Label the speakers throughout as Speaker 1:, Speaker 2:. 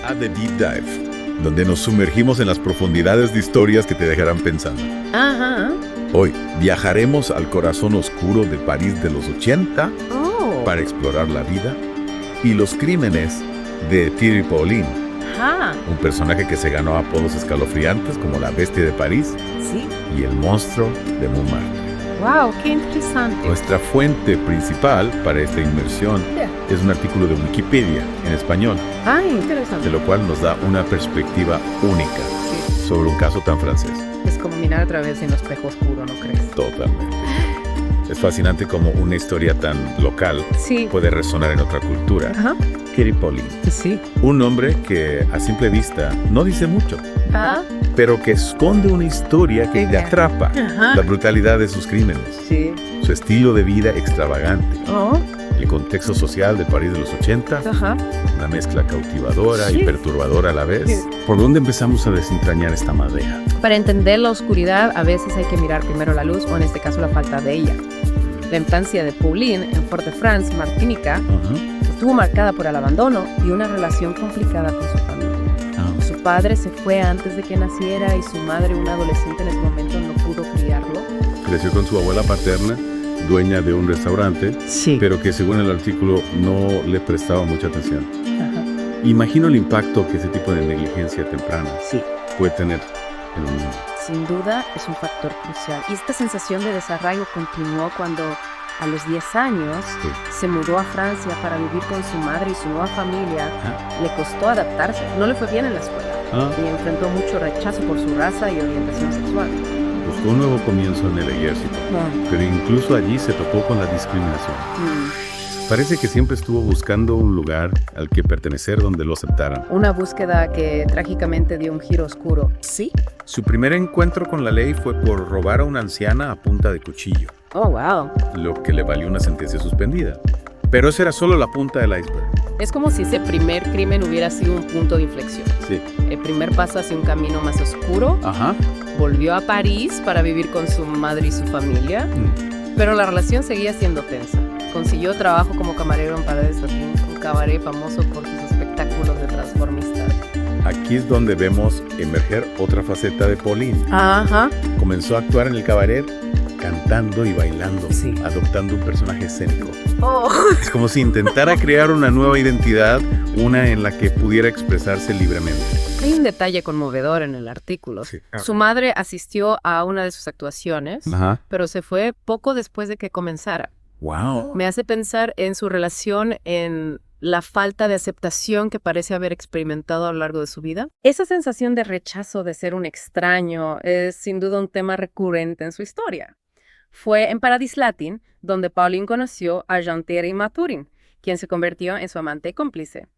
Speaker 1: a The Deep Dive, donde nos sumergimos en las profundidades de historias que te dejarán pensando.
Speaker 2: Ajá.
Speaker 1: Hoy viajaremos al corazón oscuro de París de los 80
Speaker 2: Oh.
Speaker 1: para explorar la vida y los crímenes de Thierry Paulin,
Speaker 2: Ajá.
Speaker 1: un personaje que se ganó apodos escalofriantes como la Bestia de París
Speaker 2: Sí.
Speaker 1: y el Monstruo de Montmartre.
Speaker 2: Wow, qué interesante.
Speaker 1: Nuestra fuente principal para esta inmersión es un artículo de Wikipedia en español,
Speaker 2: Ay,
Speaker 1: de
Speaker 2: interesante.
Speaker 1: lo cual nos da una perspectiva única
Speaker 2: Sí.
Speaker 1: sobre un caso tan francés.
Speaker 2: Es como mirar a través de un espejo oscuro, ¿no crees?
Speaker 1: Totalmente. Es fascinante cómo una historia tan local
Speaker 2: Sí.
Speaker 1: puede resonar en otra cultura.
Speaker 2: Ajá.
Speaker 1: Thierry Paulin,
Speaker 2: Sí.
Speaker 1: un nombre que a simple vista no dice mucho,
Speaker 2: Ah.
Speaker 1: pero que esconde una historia que te atrapa.
Speaker 2: Ajá.
Speaker 1: La brutalidad de sus crímenes,
Speaker 2: Sí.
Speaker 1: su estilo de vida extravagante,
Speaker 2: Oh.
Speaker 1: el contexto social de París de los 80,
Speaker 2: Ajá.
Speaker 1: una mezcla cautivadora
Speaker 2: Sí.
Speaker 1: y perturbadora a la vez.
Speaker 2: Sí.
Speaker 1: ¿Por dónde empezamos a desentrañar esta madeja?
Speaker 2: Para entender la oscuridad, a veces hay que mirar primero la luz, o en este caso la falta de ella. La infancia de Pauline en Fort-de-France, Martinica,
Speaker 1: Ajá.
Speaker 2: estuvo marcada por el abandono y una relación complicada con su familia.
Speaker 1: Ah,
Speaker 2: Su padre se fue antes de que naciera y su madre, una adolescente en ese momento, no pudo criarlo.
Speaker 1: creció con su abuela paterna, dueña de un restaurante,
Speaker 2: Sí.
Speaker 1: pero que según el artículo no le prestaba mucha atención.
Speaker 2: Ajá.
Speaker 1: Imagino el impacto que ese tipo de negligencia temprana
Speaker 2: Sí.
Speaker 1: puede tener en un niño.
Speaker 2: Sin duda es un factor crucial. Y esta sensación de desarraigo continuó cuando a los 10 años
Speaker 1: Sí.
Speaker 2: se mudó a Francia para vivir con su madre y su nueva familia.
Speaker 1: Ah.
Speaker 2: Le costó adaptarse, no le fue bien en la escuela
Speaker 1: Ah,
Speaker 2: y enfrentó mucho rechazo por su raza y orientación sexual.
Speaker 1: buscó un nuevo comienzo en el ejército, pero incluso allí se topó con la discriminación. Parece que siempre estuvo buscando un lugar al que pertenecer donde lo aceptaran.
Speaker 2: Una búsqueda que trágicamente dio un giro oscuro. Sí.
Speaker 1: Su primer encuentro con la ley fue por robar a una anciana a punta de cuchillo,
Speaker 2: Oh, wow.
Speaker 1: lo que le valió una sentencia suspendida. Pero esa era solo la punta del iceberg.
Speaker 2: Es como si ese primer crimen hubiera sido un punto de inflexión.
Speaker 1: Sí.
Speaker 2: El primer paso hacia un camino más oscuro.
Speaker 1: Ajá.
Speaker 2: Volvió a París para vivir con su madre y su familia, pero la relación seguía siendo tensa. Consiguió trabajo como camarero en Paredes Latín, un cabaret famoso por sus espectáculos de transformista.
Speaker 1: Aquí es donde vemos emerger otra faceta de Pauline.
Speaker 2: Ajá.
Speaker 1: Comenzó a actuar en el cabaret cantando y bailando,
Speaker 2: Sí.
Speaker 1: adoptando un personaje escénico.
Speaker 2: Oh.
Speaker 1: Es como si intentara crear una nueva identidad, una en la que pudiera expresarse libremente.
Speaker 2: Hay un detalle conmovedor en el artículo.
Speaker 1: Sí.
Speaker 2: Su madre asistió a una de sus actuaciones,
Speaker 1: Ajá.
Speaker 2: pero se fue poco después de que comenzara.
Speaker 1: Wow.
Speaker 2: Me hace pensar en su relación, en la falta de aceptación que parece haber experimentado a lo largo de su vida. Esa sensación de rechazo, de ser un extraño, es sin duda un tema recurrente en su historia. Fue en Paradis Latin donde Pauline conoció a Jean-Thierry Maturin, quien se convirtió en su amante y cómplice.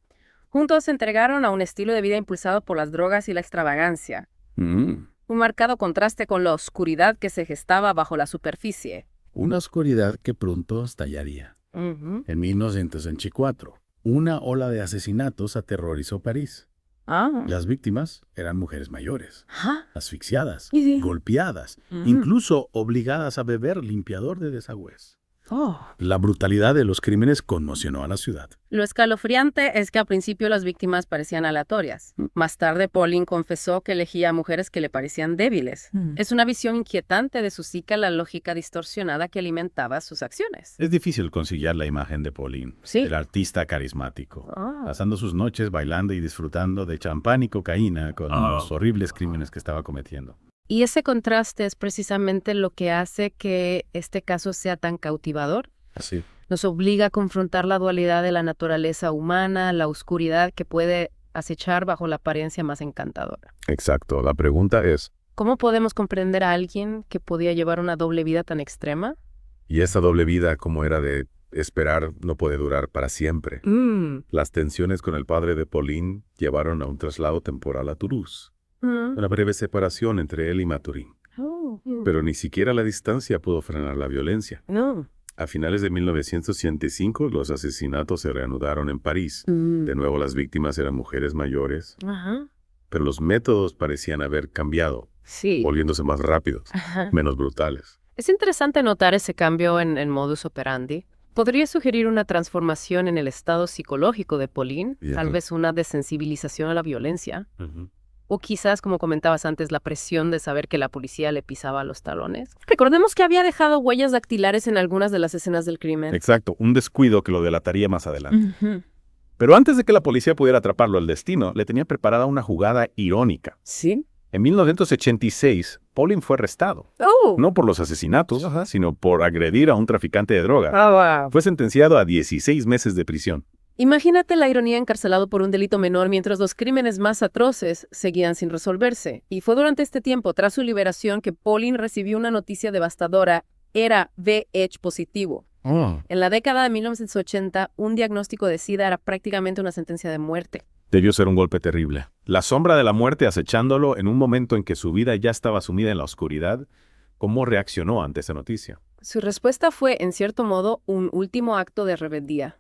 Speaker 2: Juntos se entregaron a un estilo de vida impulsado por las drogas y la extravagancia, un marcado contraste con la oscuridad que se gestaba bajo la superficie.
Speaker 1: Una oscuridad que pronto estallaría.
Speaker 2: Ujú.
Speaker 1: En 1924, una ola de asesinatos aterrorizó París.
Speaker 2: Ah.
Speaker 1: Las víctimas eran mujeres mayores,
Speaker 2: Ajá.
Speaker 1: asfixiadas,
Speaker 2: Y sí.
Speaker 1: golpeadas,
Speaker 2: Ujú.
Speaker 1: incluso obligadas a beber limpiador de desagües.
Speaker 2: Oh.
Speaker 1: La brutalidad de los crímenes conmocionó a la ciudad.
Speaker 2: Lo escalofriante es que al principio las víctimas parecían aleatorias. Más tarde, Pauline confesó que elegía a mujeres que le parecían débiles. Es una visión inquietante de su psique, la lógica distorsionada que alimentaba sus acciones.
Speaker 1: Es difícil conciliar la imagen de Pauline,
Speaker 2: Sí.
Speaker 1: el artista carismático,
Speaker 2: Ah.
Speaker 1: pasando sus noches bailando y disfrutando de champán y cocaína con los horribles crímenes que estaba cometiendo.
Speaker 2: Y ese contraste es precisamente lo que hace que este caso sea tan cautivador.
Speaker 1: Así.
Speaker 2: Nos obliga a confrontar la dualidad de la naturaleza humana, la oscuridad que puede acechar bajo la apariencia más encantadora.
Speaker 1: Exacto. La pregunta es,
Speaker 2: ¿Cómo podemos comprender a alguien que podía llevar una doble vida tan extrema?
Speaker 1: ¿y esa doble vida, como era de esperar, no puede durar para siempre? Las tensiones con el padre de Pauline llevaron a un traslado temporal a Toulouse, una breve separación entre él y Maturin.
Speaker 2: Oh.
Speaker 1: Pero ni siquiera la distancia pudo frenar la violencia.
Speaker 2: No.
Speaker 1: A finales de 1985, los asesinatos se reanudaron en París. De nuevo, las víctimas eran mujeres mayores,
Speaker 2: Ajá.
Speaker 1: pero los métodos parecían haber cambiado,
Speaker 2: Sí.
Speaker 1: volviéndose más rápidos,
Speaker 2: Ajá.
Speaker 1: menos brutales.
Speaker 2: Es interesante notar ese cambio en el modus operandi. Podría sugerir una transformación en el estado psicológico de Pauline, tal vez una desensibilización a la violencia. O quizás, como comentabas antes, la presión de saber que la policía le pisaba los talones. Recordemos que había dejado huellas dactilares en algunas de las escenas del crimen.
Speaker 3: Exacto, un descuido que lo delataría más adelante. Pero antes de que la policía pudiera atraparlo, el destino le tenía preparada una jugada irónica.
Speaker 2: ¿Sí?
Speaker 3: En 1986, Pauline fue arrestado. No por los asesinatos, sino por agredir a un traficante de droga. Fue sentenciado a 16 meses de prisión.
Speaker 2: Imagínate la ironía, encarcelado por un delito menor mientras los crímenes más atroces seguían sin resolverse. Y fue durante este tiempo, tras su liberación, que Pauline recibió una noticia devastadora. Era VIH positivo. En la década de 1980, un diagnóstico de SIDA era prácticamente una sentencia de muerte.
Speaker 3: Debió ser un golpe terrible. La sombra de la muerte acechándolo en un momento en que su vida ya estaba sumida en la oscuridad. ¿Cómo reaccionó ante esa noticia?
Speaker 2: Su respuesta fue, en cierto modo, un último acto de rebeldía.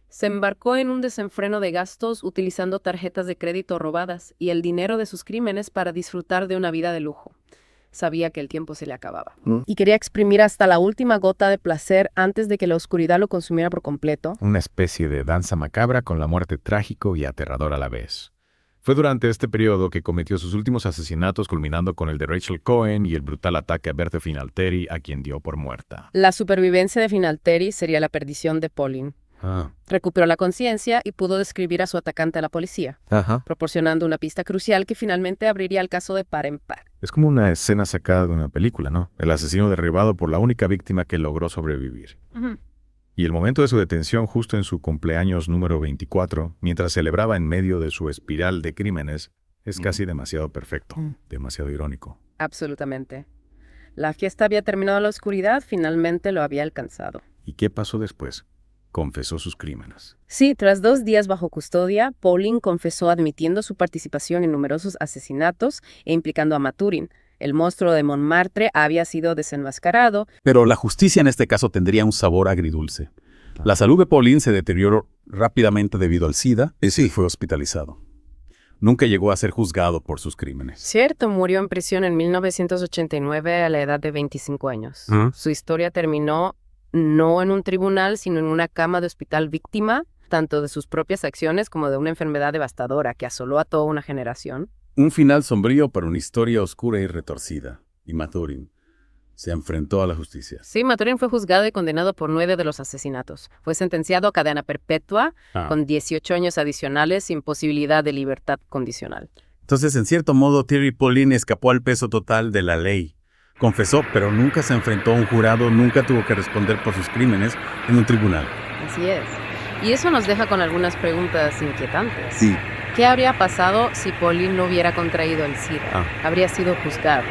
Speaker 2: Se embarcó en un desenfreno de gastos utilizando tarjetas de crédito robadas y el dinero de sus crímenes para disfrutar de una vida de lujo. Sabía que el tiempo se le acababa. Y quería exprimir hasta la última gota de placer antes de que la oscuridad lo consumiera por completo.
Speaker 4: Una especie de danza macabra con la muerte trágico y aterrador a la vez. Fue durante este periodo que cometió sus últimos asesinatos, culminando con el de Rachel Cohen y el brutal ataque a Berthe Finalteri, a quien dio por muerta.
Speaker 2: La supervivencia de Finalteri sería la perdición de Pauline. Recuperó la conciencia y pudo describir a su atacante a la policía, proporcionando una pista crucial que finalmente abriría el caso de par en par.
Speaker 3: Es como una escena sacada de una película, ¿no? El asesino derribado por la única víctima que logró sobrevivir. Y el momento de su detención, justo en su cumpleaños número 24, mientras celebraba en medio de su espiral de crímenes, es casi demasiado perfecto, demasiado irónico.
Speaker 2: Absolutamente. La fiesta había terminado en la oscuridad, finalmente lo había alcanzado.
Speaker 3: ¿Y qué pasó después? Confesó sus crímenes.
Speaker 2: Sí, tras 2 días bajo custodia, Pauline confesó admitiendo su participación en numerosos asesinatos e implicando a Maturin. El monstruo de Montmartre había sido desenmascarado.
Speaker 5: Pero la justicia en este caso tendría un sabor agridulce. La salud de Pauline se deterioró rápidamente debido al SIDA y fue hospitalizado. Nunca llegó a ser juzgado por sus crímenes.
Speaker 2: Cierto, murió en prisión en 1989 a la edad de 25 años. Su historia terminó no en un tribunal, sino en una cama de hospital, víctima tanto de sus propias acciones como de una enfermedad devastadora que asoló a toda una generación.
Speaker 5: Un final sombrío para una historia oscura y retorcida. Y Maturin se enfrentó a la justicia.
Speaker 2: Sí, Maturin fue juzgado y condenado por 9 de los asesinatos. Fue sentenciado a cadena perpetua con 18 años adicionales sin posibilidad de libertad condicional.
Speaker 5: Entonces, en cierto modo, Thierry Pauline escapó al peso total de la ley. Confesó, pero nunca se enfrentó a un jurado, nunca tuvo que responder por sus crímenes en un tribunal.
Speaker 2: Así es. Y eso nos deja con algunas preguntas inquietantes.
Speaker 5: Sí.
Speaker 2: ¿Qué habría pasado si Pauline no hubiera contraído el SIDA? Habría sido juzgado.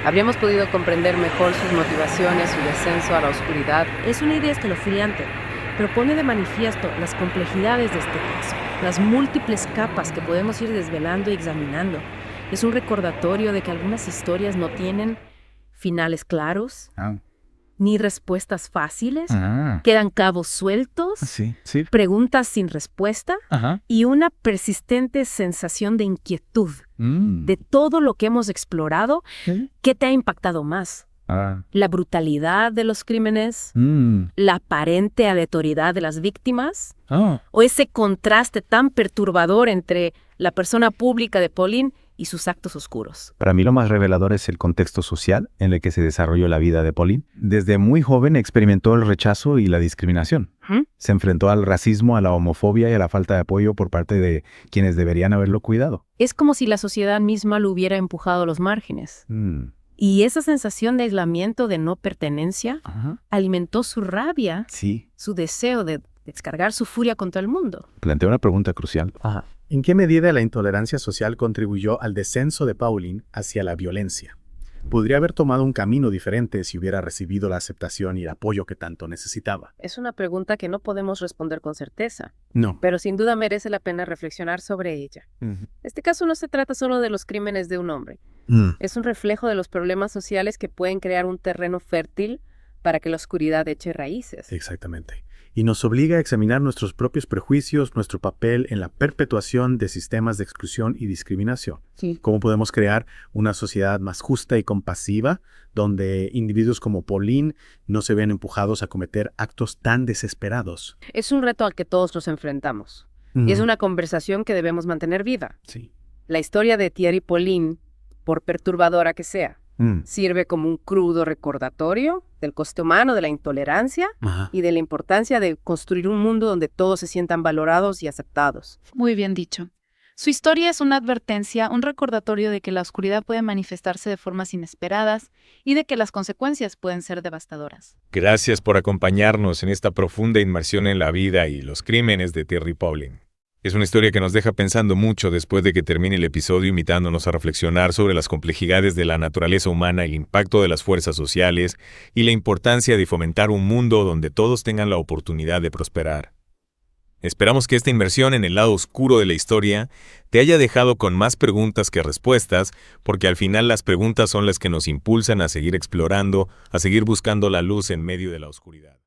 Speaker 2: Habríamos podido comprender mejor sus motivaciones, su descenso a la oscuridad.
Speaker 6: Es una idea escalofriante, pero pone de manifiesto las complejidades de este caso, las múltiples capas que podemos ir desvelando y examinando. Es un recordatorio de que algunas historias no tienen finales claros, ni respuestas fáciles, quedan cabos sueltos, preguntas sin respuesta y una persistente sensación de inquietud. De todo lo que hemos explorado, ¿qué te ha impactado más? ¿La brutalidad de los crímenes? ¿La aparente aleatoriedad de las víctimas? ¿O ese contraste tan perturbador entre la persona pública de Pauline y sus actos oscuros?
Speaker 7: Para mí lo más revelador es el contexto social en el que se desarrolló la vida de Pauline. Desde muy joven experimentó el rechazo y la discriminación. Se enfrentó al racismo, a la homofobia y a la falta de apoyo por parte de quienes deberían haberlo cuidado.
Speaker 2: Es como si la sociedad misma lo hubiera empujado a los márgenes. Y esa sensación de aislamiento, de no pertenencia, alimentó su rabia, su deseo de descargar su furia contra el mundo.
Speaker 3: Plantea una pregunta crucial.
Speaker 8: ¿En qué medida la intolerancia social contribuyó al descenso de Pauline hacia la violencia? ¿Podría haber tomado un camino diferente si hubiera recibido la aceptación y el apoyo que tanto necesitaba?
Speaker 2: Es una pregunta que no podemos responder con certeza.
Speaker 8: No.
Speaker 2: Pero sin duda merece la pena reflexionar sobre ella. Este caso no se trata solo de los crímenes de un hombre. Es un reflejo de los problemas sociales que pueden crear un terreno fértil para que la oscuridad eche raíces.
Speaker 8: Exactamente. y nos obliga a examinar nuestros propios prejuicios, nuestro papel en la perpetuación de sistemas de exclusión y discriminación.
Speaker 2: Sí.
Speaker 8: ¿Cómo podemos crear una sociedad más justa y compasiva, donde individuos como Pauline no se ven empujados a cometer actos tan desesperados?
Speaker 6: Es un reto al que todos nos enfrentamos. Y es una conversación que debemos mantener viva.
Speaker 8: Sí.
Speaker 6: La historia de Thierry Pauline, por perturbadora que sea, sirve como un crudo recordatorio del coste humano, de la intolerancia y de la importancia de construir un mundo donde todos se sientan valorados y aceptados.
Speaker 9: Muy bien dicho. Su historia es una advertencia, un recordatorio de que la oscuridad puede manifestarse de formas inesperadas y de que las consecuencias pueden ser devastadoras.
Speaker 4: Gracias por acompañarnos en esta profunda inmersión en la vida y los crímenes de Thierry Pauline. Es una historia que nos deja pensando mucho después de que termine el episodio, invitándonos a reflexionar sobre las complejidades de la naturaleza humana, el impacto de las fuerzas sociales y la importancia de fomentar un mundo donde todos tengan la oportunidad de prosperar. Esperamos que esta inmersión en el lado oscuro de la historia te haya dejado con más preguntas que respuestas, porque al final las preguntas son las que nos impulsan a seguir explorando, a seguir buscando la luz en medio de la oscuridad.